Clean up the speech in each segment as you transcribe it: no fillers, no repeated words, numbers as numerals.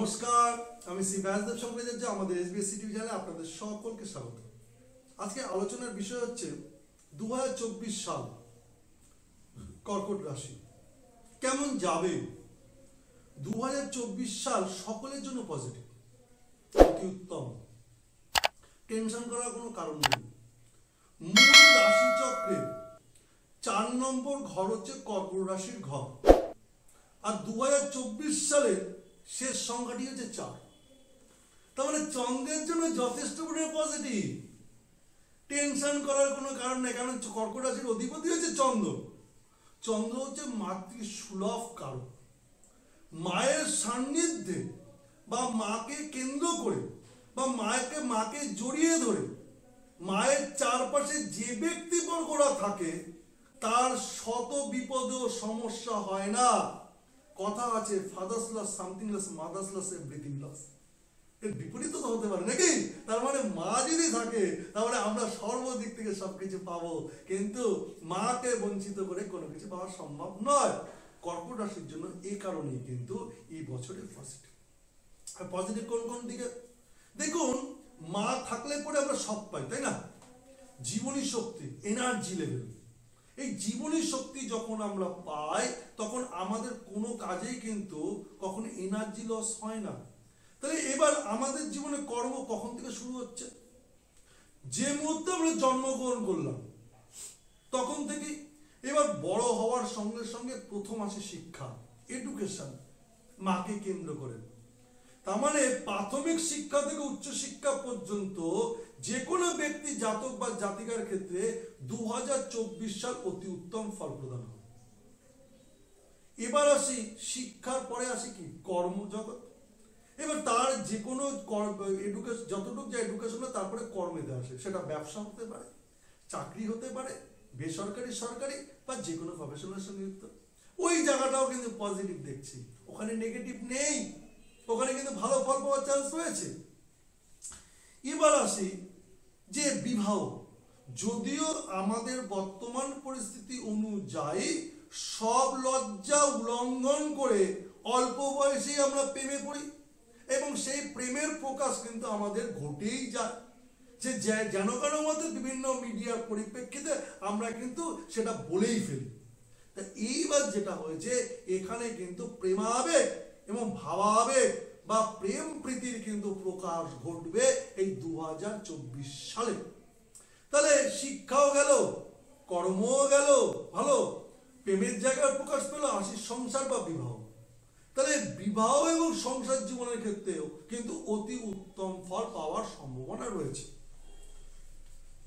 নমস্কার, আমি শ্রী ব্যাসদেব শঙ্করাচার্য। আমাদের এসবিএসসি টিভি চ্যানেলে আপনাদের সকলকে স্বাগত। আজকে আলোচনার বিষয় হচ্ছে 2024 সাল কর্কট রাশি কেমন যাবে। 2024 সাল সকলের জন্য পজিটিভ, অতি উত্তম, টেনশন করার কোনো কারণ নেই। মূল রাশি চক্রের 4 নম্বর ঘর হচ্ছে কর্কট রাশির ঘর, আর 2024 সালের শেষ সংখ্যাটি হচ্ছে 4। তার মানে চন্দ্রের জন্য যথেষ্ট পরিমাণে পজিটিভ, টেনশন করার কোনো কারণ নেই। কারণ কর্কট রাশির অধিপতি হচ্ছে চন্দ্র। চন্দ্র হচ্ছে মাতৃসুলভ কারক। মায়ের সান্নিধ্যে বা মাকে কেন্দ্র করে বা মাকে জড়িয়ে ধরে মায়ের চারপাশে যে ব্যক্তিবর্গরা থাকে তার শত বিপদ ও সমস্যা হয় না। কথা আছে, father's loss something loss, mother's loss everything loss. এর বিপরীত তো হতে পারে নাকি? তার মানে মা যদি থাকে তাহলে আমরা সর্বদিক থেকে সবকিছু পাবো, কিন্তু মাকে বঞ্চিত করে কোনো কিছু পাওয়া সম্ভব নয়। কর্কট রাশির জন্য এই কারণেই কিন্তু এই বছরে পজিটিভ। আর পজিটিভ কোন কোন দিকে দেখুন, মা থাকলে পরে আমরা সব পাই, তাই না? জীবনী শক্তি, এনার্জি লেভেল, এই জীবনী শক্তি যখন আমরা পাই তখন আমাদের কোনো কাজেই কিন্তু কখনো এনার্জি লস হয় না। তাহলে এবার আমাদের জীবনে কর্ম কখন থেকে শুরু হচ্ছে? যে মুহূর্তে আমরা জন্মগ্রহণ করলাম তখন থেকে। এবার বড় হওয়ার সঙ্গে সঙ্গে প্রথম আসে শিক্ষা, এডুকেশন, মাকে কেন্দ্র করে। তার মানে প্রাথমিক শিক্ষা থেকে উচ্চ শিক্ষা পর্যন্ত যে কোনো ব্যক্তি, জাতক বা জাতিকার ক্ষেত্রে 2024 সাল অতি উত্তম ফল প্রদান হবে। এবার আসি শিক্ষার পরে আসি কি কর্মজগৎ। এবার তার যে কোনো এডুকেশন, যতটুকু যা এডুকেশন, তারপরে কর্মেতে আসে। সেটা ব্যবসা হতে পারে, চাকরি হতে পারে, বেসরকারি, সরকারি বা যে কোনো প্রফেশনের সঙ্গে যুক্ত। ওই জায়গাটাও কিন্তু পজিটিভ দেখছি, ওখানে নেগেটিভ নেই, ওখানে কিন্তু ভালো ফল পাওয়ার চান্স রয়েছে। এবার আসি যে বিবাহ। যদিও আমাদের বর্তমান পরিস্থিতি অনুযায়ী সব লজ্জা উল্লঙ্ঘন করে অল্প বয়সেই আমরা প্রেমে পড়ি এবং সেই প্রেমের প্রকাশ কিন্তু আমাদের ঘটেই যায়। যে যেন কেন মধ্যে বিভিন্ন মিডিয়ার পরিপ্রেক্ষিতে আমরা কিন্তু সেটা বলেই ফেলি। তা এইবার যেটা হয়েছে, এখানে কিন্তু প্রেমাবেগ এবং ভাবাবেগ বা প্রেম প্রীতির কিন্তু প্রকাশ ঘটবে এই 2024 সালে। তাহলে শিক্ষাও গেল, কর্মও গেল, ভালো প্রেমের জায়গায় প্রকাশ পেল। আসি সংসার বা বিবাহ। তাহলে বিবাহ এবং সংসার জীবনের ক্ষেত্রেও কিন্তু অতি উত্তম ফল পাওয়ার সম্ভাবনা রয়েছে।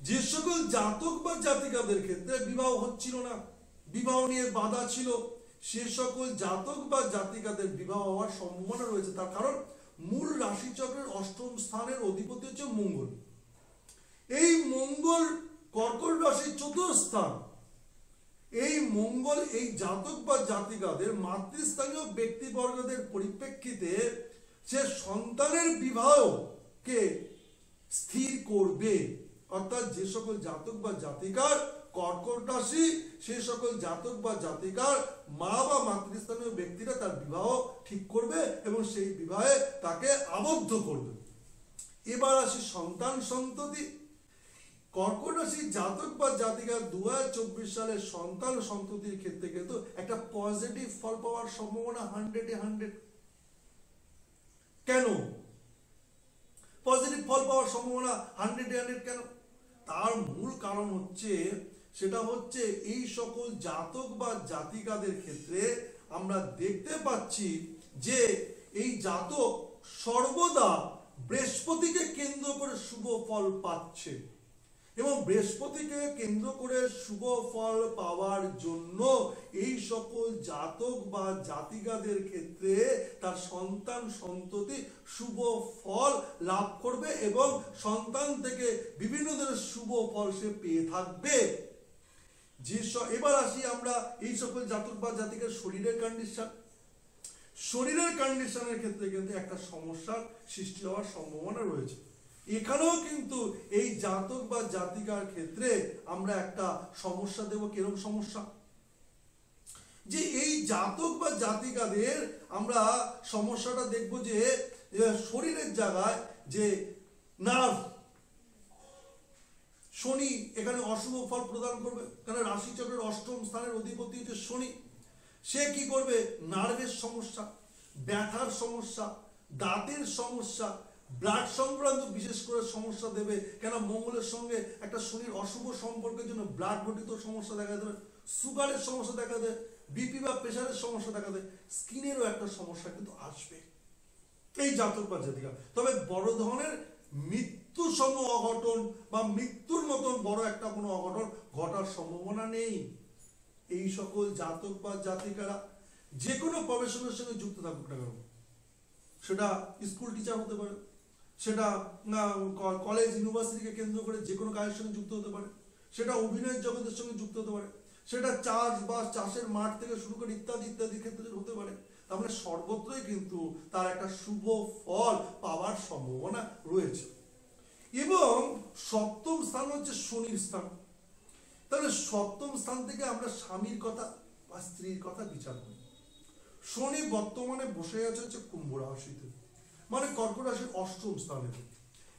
যে সকল জাতক বা জাতিকাদের ক্ষেত্রে বিবাহ হচ্ছিল না, বিবাহ নিয়ে বাধা ছিল, সে সকল জাতক বা জাতিকাদের বিবাহ হওয়ার সম্ভাবনা রয়েছে। তার কারণ মূল রাশিচক্রের 8ম স্থানের অধিপতি হচ্ছে মঙ্গল। এই মঙ্গল কর্কট রাশির 4র্থ স্থান। এই মঙ্গল এই জাতক বা জাতিকাদের মাতৃস্থানীয় ব্যক্তিবর্গদের পরিপ্রেক্ষিতে সে সন্তানের বিবাহকে স্থির করবে। অর্থাৎ যে সকল জাতক বা জাতিকার কর্কট রাশি, সে সকল জাতক বা জাতিকার মা বা মাতৃস্থানীয় ব্যক্তিরা তার বিবাহ ঠিক করবে এবং সেই বিবাহে তাকে আবদ্ধ করবে। এবার আসি সন্তান সন্ততি। কর্কট রাশি জাতক বা জাতিকা 2024 সালে সন্তান সন্ততির ক্ষেত্রে কিন্তু একটা পজিটিভ ফল পাওয়ার সম্ভাবনা 100-এ 100। কেন পজিটিভ ফল পাওয়ার সম্ভাবনা 100-এ 100 কেন? তার মূল কারণ হচ্ছে, সেটা হচ্ছে এই সকল জাতক বা জাতিকাদের ক্ষেত্রে আমরা দেখতে পাচ্ছি যে এই জাতক সর্বদা বৃহস্পতিকে কেন্দ্র করে শুভ ফল পাচ্ছে এবং বৃহস্পতিকে কেন্দ্র করে শুভ ফল পাওয়ার জন্য এই সকল জাতক বা জাতিকাদের ক্ষেত্রে তার সন্তান সন্ততি শুভ ফল লাভ করবে এবং সন্তান থেকে বিভিন্ন ধরনের শুভ ফল সে পেয়ে থাকবে। এবার আসি আমরা এই সকল জাতক বা জাতিকার শরীরের কন্ডিশন। শরীরের কন্ডিশনের ক্ষেত্রে কিন্তু একটা সমস্যার সৃষ্টি হওয়ার সম্ভাবনা রয়েছে। এখানেও কিন্তু এই জাতক বা জাতিকার ক্ষেত্রে আমরা একটা সমস্যা দেব। কিরকম সমস্যা? যে এই জাতক বা জাতিকাদের আমরা সমস্যাটা দেখব যে শরীরের জায়গায় যে নার্ভ, শনি এখানে অশুভ ফল প্রদান করবে, কারণ রাশিচক্রের অষ্টম স্থানের অধিপতি হচ্ছে শনি। সে কি করবে? নার্ভের সমস্যা, ব্যথার সমস্যা, দাঁতের সমস্যা, ব্লাড সংক্রান্ত বিশেষ করে সমস্যা দেবে। কেন? মঙ্গলের সঙ্গে একটা শনির অশুভ সম্পর্কের জন্য ব্লাড ঘটিত সমস্যা দেখা দেবে, সুগারের সমস্যা দেখা দেয়, বিপি বা প্রেশারের সমস্যা দেখা দেয়, স্কিনেরও একটা সমস্যা কিন্তু আসবে এই জাতক বা জাতিকা। তবে বড় ধরনের মৃত্যু সম অঘটন বা মৃত্যুর মতন বড় একটা কোনো অঘটন ঘটার সম্ভাবনা নেই। এই সকল জাতক বা জাতিকারা যে কোনো প্রফেশনের সঙ্গে যুক্ত থাকুক না কেন, সেটা স্কুল টিচার হতে পারে, সেটা কলেজ ইউনিভার্সিটিকে কেন্দ্র করে যে কোনো কাজের সঙ্গে যুক্ত হতে পারে, সেটা অভিনয়ের জগতের সঙ্গে যুক্ত হতে পারে, সেটা চাষবাস, চাষের মাঠ থেকে শুরু করে ইত্যাদি ইত্যাদি ক্ষেত্রে হতে পারে। তার মানে সর্বত্রই কিন্তু তার একটা শুভ ফল পাওয়ার সম্ভাবনা রয়েছে। এবং সপ্তম স্থান হচ্ছে শনির স্থান। তাহলে সপ্তম স্থান থেকে আমরা স্বামীর কথা বা স্ত্রীর কথা বিচার করি। শনি বর্তমানে বসে আছে হচ্ছে কুম্ভ রাশিতে, মানে কর্কট রাশির অষ্টম স্থানে।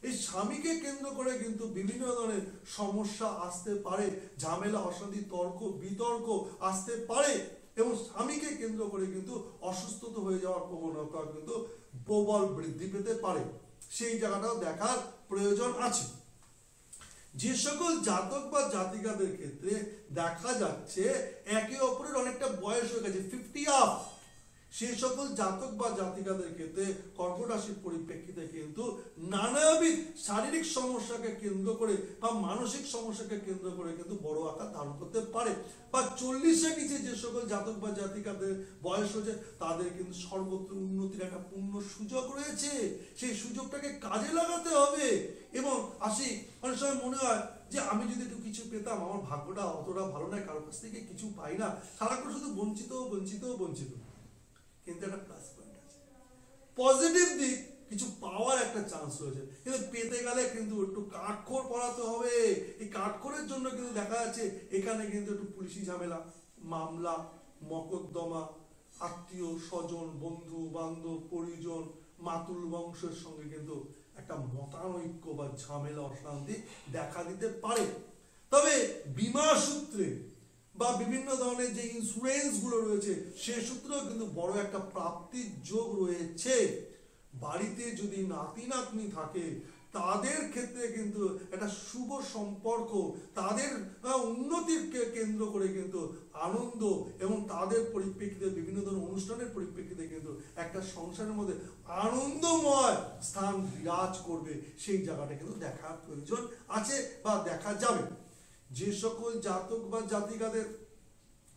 এই স্বামীকে কেন্দ্র করে কিন্তু বিভিন্ন ধরনের সমস্যা আসতে পারে, ঝামেলা, অশান্তি, তর্ক বিতর্ক আসতে পারে, এবং স্বামীকে কেন্দ্র করে কিন্তু অসুস্থতা হয়ে যাওয়ার প্রবণতা কিন্তু প্রবল বৃদ্ধি পেতে পারে। সেই জায়গাটাও দেখার প্রয়োজন আছে। যে সকল জাতক বা জাতিকাদের ক্ষেত্রে দেখা যাচ্ছে একে অপরের অনেকটা বয়স হয়ে গেছে, 50 আপ, সেই সকল জাতক বা জাতিকাদের ক্ষেত্রে কর্কট রাশির পরিপ্রেক্ষিতে কিন্তু নানাবিধ শারীরিক সমস্যাকে কেন্দ্র করে বা মানসিক সমস্যাকে কেন্দ্র করে কিন্তু বড় আকার ধারণ করতে পারে। বা 40-এর নিচে যে সকল জাতক বা জাতিকাদের বয়স হয়েছে তাদের কিন্তু সর্বত্র উন্নতির একটা পূর্ণ সুযোগ রয়েছে। সেই সুযোগটাকে কাজে লাগাতে হবে। এবং অনেক সময় মনে হয় যে আমি যদি একটু কিছু পেতাম, আমার ভাগ্যটা অতটা ভালো নয়, কারোর কাছ থেকে কিছু পাই না, সারাক্ষণ শুধু বঞ্চিত বঞ্চিত বঞ্চিত। কিন্তু একটা প্লাস পয়েন্ট আছে, পজিটিভ দিক, কিছু পাওয়ার একটা চান্স রয়েছে। কিন্তু পেতে গেলে কিন্তু একটু কাঠখড় পড়াতে হবে। এই কাঠখড়ের জন্য কিন্তু দেখা যাচ্ছে এখানে কিন্তু একটু পুলিশি ঝামেলা, মামলা, মকদ্দমা, আত্মীয় স্বজন, বন্ধু বান্ধব, পরিজন, মাতুল বংশের সঙ্গে কিন্তু একটা মতানৈক্য বা ঝামেলা, অশান্তি দেখা দিতে পারে। তবে বীমা সূত্রে বা বিভিন্ন ধরনের যে ইন্স্যুরেন্স গুলো রয়েছে সে সূত্রেও কিন্তু বড় একটা প্রাপ্তির যোগ রয়েছে। বাড়িতে যদি নাতি নাতনি থাকে তাদের ক্ষেত্রে কিন্তু একটা শুভ সম্পর্ক, তাদের উন্নতিকে কেন্দ্র করে কিন্তু আনন্দ এবং তাদের পরিপ্রেক্ষিতে বিভিন্ন ধরনের অনুষ্ঠানের পরিপ্রেক্ষিতে কিন্তু একটা সংসারের মধ্যে আনন্দময় স্থান বিরাজ করবে। সেই জায়গাটা কিন্তু দেখার প্রয়োজন আছে বা দেখা যাবে। যে সকল জাতক বা জাতিকাদের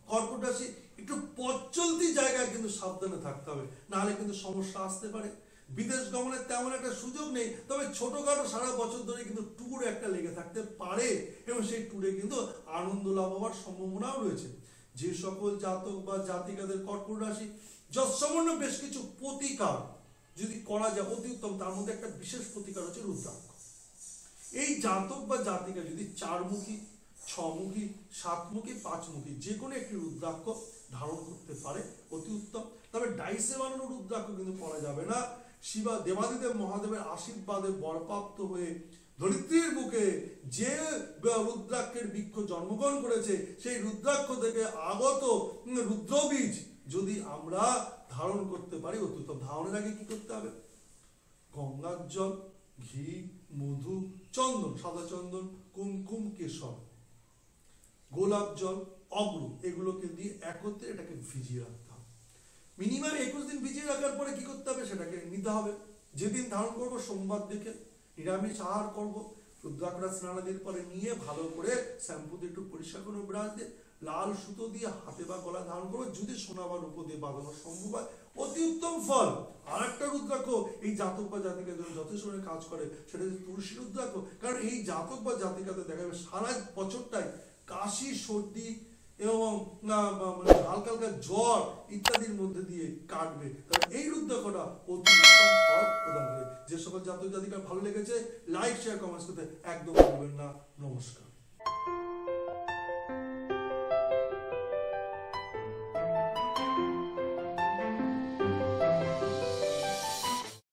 কর্কট রাশি, একটু পথ চলতি জায়গায় কিন্তু সাবধানে থাকতে হবে, নাহলে কিন্তু সমস্যা আসতে পারে। বিদেশ গমনের তেমন একটা সুযোগ নেই, তবে ছোটখাটো সারা বছর ধরে কিন্তু ট্যুর একটা লেগে থাকতে পারে এবং সেই ট্যুরে কিন্তু আনন্দ লাভ হওয়ার সম্ভাবনাও রয়েছে। যে সকল জাতক বা জাতিকাদের কর্কট রাশি যৎসামান্য বেশ কিছু প্রতিকার যদি করা যায় অতি উত্তম। তার মধ্যে একটা বিশেষ প্রতিকার হচ্ছে রুদ্রাক্ষ। এই জাতক বা জাতিকা যদি 4মুখী, 6মুখী, 7মুখী, 5মুখী যে কোনো একটি রুদ্রাক্ষ ধারণ করতে পারে অতি উত্তম। তবে ডাইসে বানানো রুদ্রাক্ষ কিন্তু পরা যাবে না। শিবা দেবাদিদেব মহাদেবের আশীর্বাদে বরপ্রাপ্ত হয়ে ধরিত্রীর বুকে যে রুদ্রাক্ষের বৃক্ষ জন্মগ্রহণ করেছে সেই রুদ্রাক্ষ থেকে আগত রুদ্রবীজ যদি আমরা ধারণ করতে পারি অতি উত্তম। ধারণের আগে কি করতে হবে? গঙ্গার জল, ঘি, মধু, চন্দন, সাদা চন্দন, কুমকুম, কেশর, গোলাপ জল, অগ্র, এগুলোকে দিয়ে একত্রে এটাকে ভিজিয়ে রাখতে হবে। মিনিমাম 21 দিন ভিজিয়ে রাখার পরে কি করতে হবে? সেটাকে নিতে হবে। যেদিন ধারণ করব সোমবার দেখে নিরামিষ আহার করব, রুদ্রাক্ষরা স্নানাদির পরে নিয়ে ভালো করে শ্যাম্পু দিয়ে একটু পরিষ্কার করে ব্রাশ দিয়ে লাল সুতো দিয়ে হাতে বা গলা ধারণ করবো। যদি সোনা বা রূপো দিয়ে বাঁধানো সম্ভব হয় অতি উত্তম ফল। আর একটা রুদ্রাক্ষ এই জাতক বা জাতিকার জন্য যথেষ্ট কাজ করে, সেটা হচ্ছে তুলসী রুদ্রাক্ষ। কারণ এই জাতক বা জাতিকাদের দেখা যাবে সারা বছরটাই কাশি, সর্দি এবং হালকা হালকা জ্বর ইত্যাদির মধ্যে দিয়ে কাটবে। তাহলে এই রুদ্রাক্ষটা অতি উত্তম ফল প্রদান করে। যে সকল জাতক জাতিকার ভালো লেগেছে লাইক, শেয়ার, কমেন্টস করতে একদম ভুলবেন না। নমস্কার।